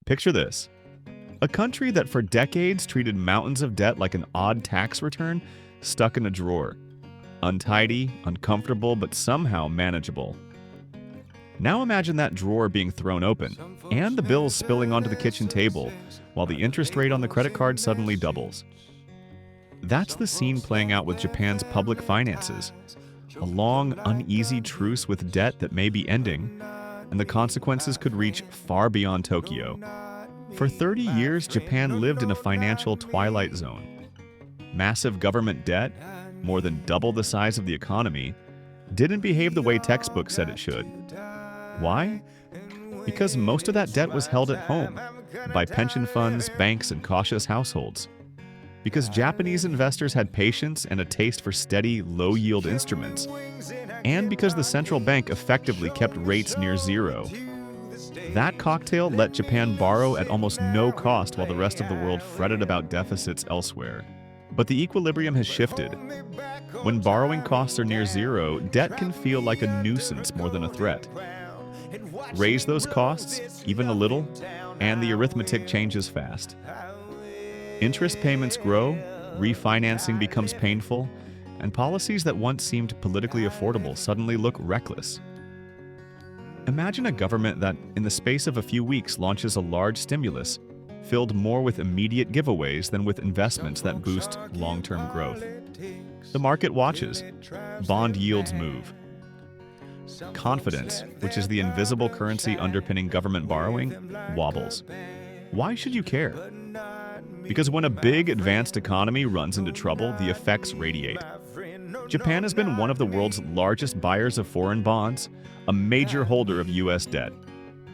Picture this. A country that for decades treated mountains of debt like an odd tax return stuck in a drawer. Untidy, uncomfortable, but somehow manageable. Now imagine that drawer being thrown open, and the bills spilling onto the kitchen table, while the interest rate on the credit card suddenly doubles. That's the scene playing out with Japan's public finances. A long, uneasy truce with debt that may be ending, and the consequences could reach far beyond Tokyo. For 30 years, Japan lived in a financial twilight zone. Massive government debt, more than double the size of the economy, didn't behave the way textbooks said it should. Why? Because most of that debt was held at home, by pension funds, banks, and cautious households. Because Japanese investors had patience and a taste for steady, low-yield instruments. And because the central bank effectively kept rates near zero. That cocktail let Japan borrow at almost no cost while the rest of the world fretted about deficits elsewhere. But the equilibrium has shifted. When borrowing costs are near zero, debt can feel like a nuisance more than a threat. Raise those costs, even a little, and the arithmetic changes fast. Interest payments grow, refinancing becomes painful, and policies that once seemed politically affordable suddenly look reckless. Imagine a government that, in the space of a few weeks, launches a large stimulus, filled more with immediate giveaways than with investments that boost long-term growth. The market watches. Bond yields move. Confidence, which is the invisible currency underpinning government borrowing, wobbles. Why should you care? Because when a big, advanced economy runs into trouble, the effects radiate. Japan has been one of the world's largest buyers of foreign bonds, a major holder of U.S. debt.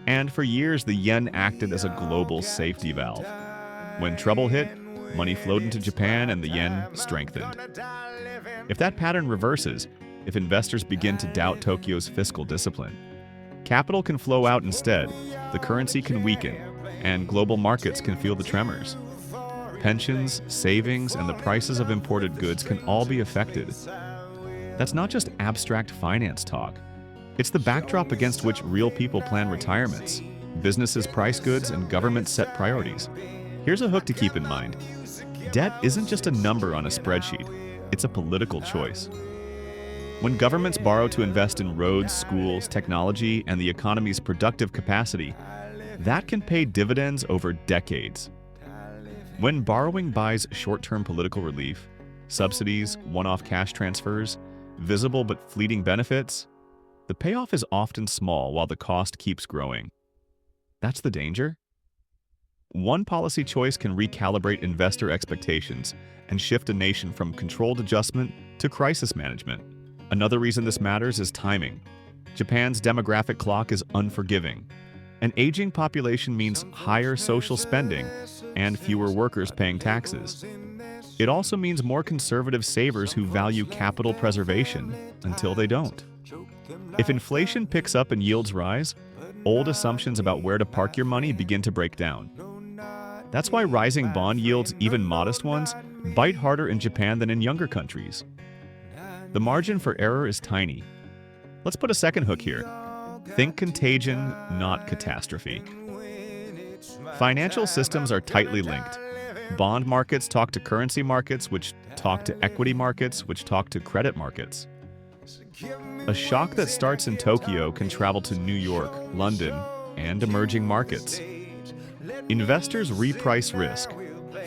And for years, the yen acted as a global safety valve. When trouble hit, money flowed into Japan and the yen strengthened. If that pattern reverses, if investors begin to doubt Tokyo's fiscal discipline, capital can flow out instead, the currency can weaken, and global markets can feel the tremors. Pensions, savings, and the prices of imported goods can all be affected. That's not just abstract finance talk. It's the backdrop against which real people plan retirements, businesses price goods, and governments set priorities. Here's a hook to keep in mind. Debt isn't just a number on a spreadsheet. It's a political choice. When governments borrow to invest in roads, schools, technology, and the economy's productive capacity, that can pay dividends over decades. When borrowing buys short-term political relief, subsidies, one-off cash transfers, visible but fleeting benefits, the payoff is often small while the cost keeps growing. That's the danger. One policy choice can recalibrate investor expectations and shift a nation from controlled adjustment to crisis management. Another reason this matters is timing. Japan's demographic clock is unforgiving. An aging population means higher social spending and fewer workers paying taxes. It also means more conservative savers who value capital preservation until they don't. If inflation picks up and yields rise, old assumptions about where to park your money begin to break down. That's why rising bond yields, even modest ones, bite harder in Japan than in younger countries. The margin for error is tiny. Let's put a second hook here. Think contagion, not catastrophe. Financial systems are tightly linked. Bond markets talk to currency markets, which talk to equity markets, which talk to credit markets. A shock that starts in Tokyo can travel to New York, London, and emerging markets. Investors reprice risk.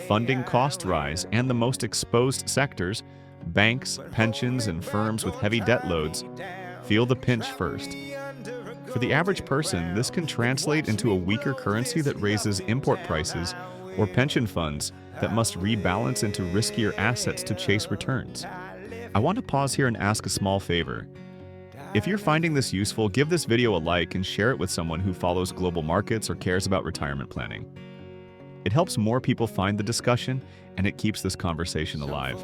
Funding costs rise, and the most exposed sectors, banks, pensions, and firms with heavy debt loads, feel the pinch first. For the average person, this can translate into a weaker currency that raises import prices or pension funds that must rebalance into riskier assets to chase returns. I want to pause here and ask a small favor. If you're finding this useful, give this video a like and share it with someone who follows global markets or cares about retirement planning. It helps more people find the discussion, and it keeps this conversation alive.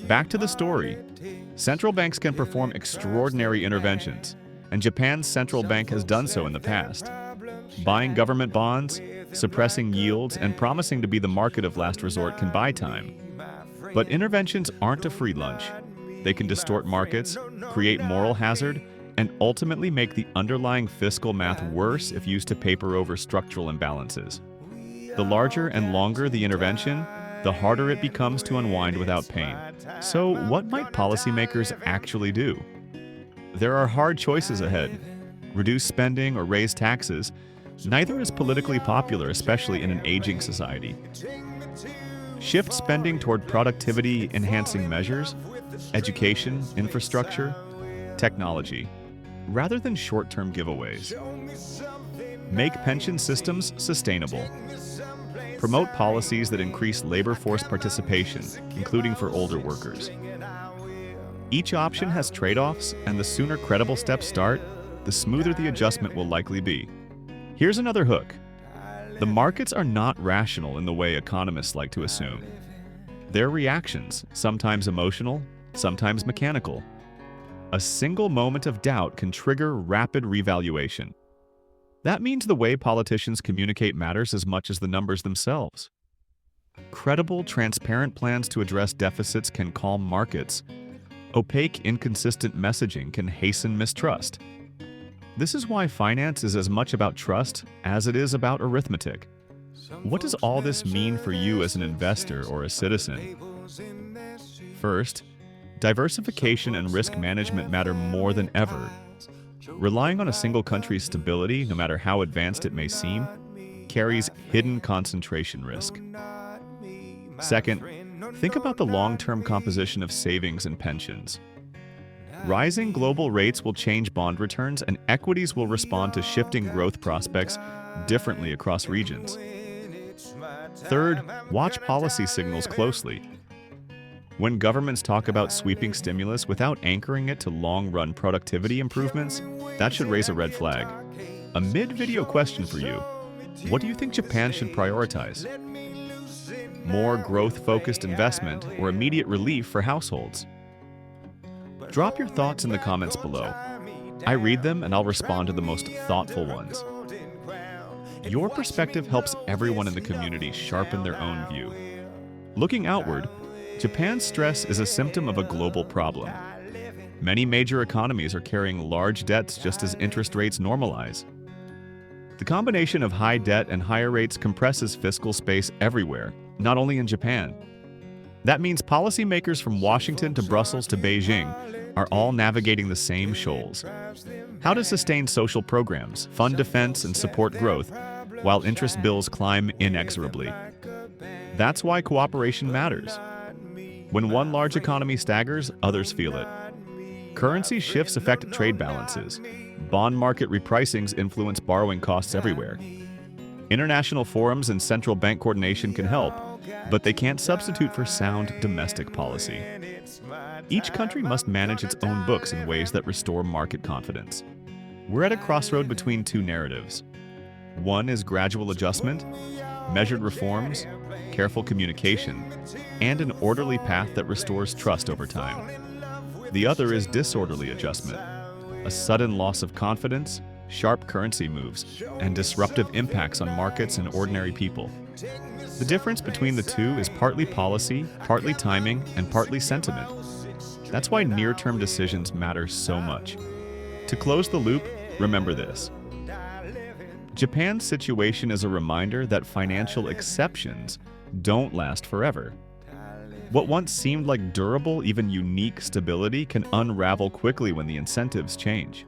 Back to the story. Central banks can perform extraordinary interventions, and Japan's central bank has done so in the past. Buying government bonds, suppressing yields, and promising to be the market of last resort can buy time. But interventions aren't a free lunch. They can distort markets, create moral hazard, and ultimately make the underlying fiscal math worse if used to paper over structural imbalances. The larger and longer the intervention, the harder it becomes to unwind without pain. So, what might policymakers actually do? There are hard choices ahead. Reduce spending or raise taxes. Neither is politically popular, especially in an aging society. Shift spending toward productivity-enhancing measures, education, infrastructure, technology, rather than short-term giveaways. Make pension systems sustainable. Promote policies that increase labor force participation, including for older workers. Each option has trade-offs, and the sooner credible steps start, the smoother the adjustment will likely be. Here's another hook. The markets are not rational in the way economists like to assume. They're reactions, sometimes emotional, sometimes mechanical. A single moment of doubt can trigger rapid revaluation. That means the way politicians communicate matters as much as the numbers themselves. Credible, transparent plans to address deficits can calm markets. Opaque, inconsistent messaging can hasten mistrust. This is why finance is as much about trust as it is about arithmetic. What does all this mean for you as an investor or a citizen? First, diversification and risk management matter more than ever. Relying on a single country's stability, no matter how advanced it may seem, carries hidden concentration risk. Second, think about the long-term composition of savings and pensions. Rising global rates will change bond returns, and equities will respond to shifting growth prospects differently across regions. Third, watch policy signals closely. When governments talk about sweeping stimulus without anchoring it to long-run productivity improvements, that should raise a red flag. A mid-video question for you. What do you think Japan should prioritize? More growth-focused investment or immediate relief for households? Drop your thoughts in the comments below. I read them and I'll respond to the most thoughtful ones. Your perspective helps everyone in the community sharpen their own view. Looking outward, Japan's stress is a symptom of a global problem. Many major economies are carrying large debts just as interest rates normalize. The combination of high debt and higher rates compresses fiscal space everywhere, not only in Japan. That means policymakers from Washington to Brussels to Beijing are all navigating the same shoals. How to sustain social programs, fund defense, and support growth, while interest bills climb inexorably. That's why cooperation matters. When one large economy staggers, others feel it. Currency shifts affect trade balances. Bond market repricings influence borrowing costs everywhere. International forums and central bank coordination can help, but they can't substitute for sound domestic policy. Each country must manage its own books in ways that restore market confidence. We're at a crossroad between two narratives. One is gradual adjustment, measured reforms, careful communication, and an orderly path that restores trust over time. The other is disorderly adjustment, a sudden loss of confidence, sharp currency moves, and disruptive impacts on markets and ordinary people. The difference between the two is partly policy, partly timing, and partly sentiment. That's why near-term decisions matter so much. To close the loop, remember this. Japan's situation is a reminder that financial exceptions don't last forever. What once seemed like durable, even unique stability can unravel quickly when the incentives change.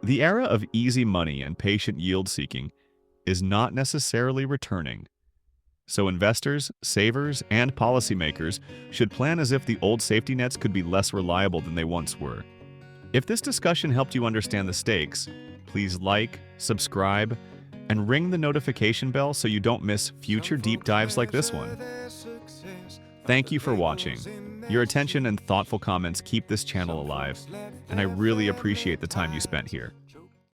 The era of easy money and patient yield-seeking is not necessarily returning. So investors, savers, and policymakers should plan as if the old safety nets could be less reliable than they once were. If this discussion helped you understand the stakes, please like, subscribe, and ring the notification bell so you don't miss future deep dives like this one. Thank you for watching. Your attention and thoughtful comments keep this channel alive, and I really appreciate the time you spent here.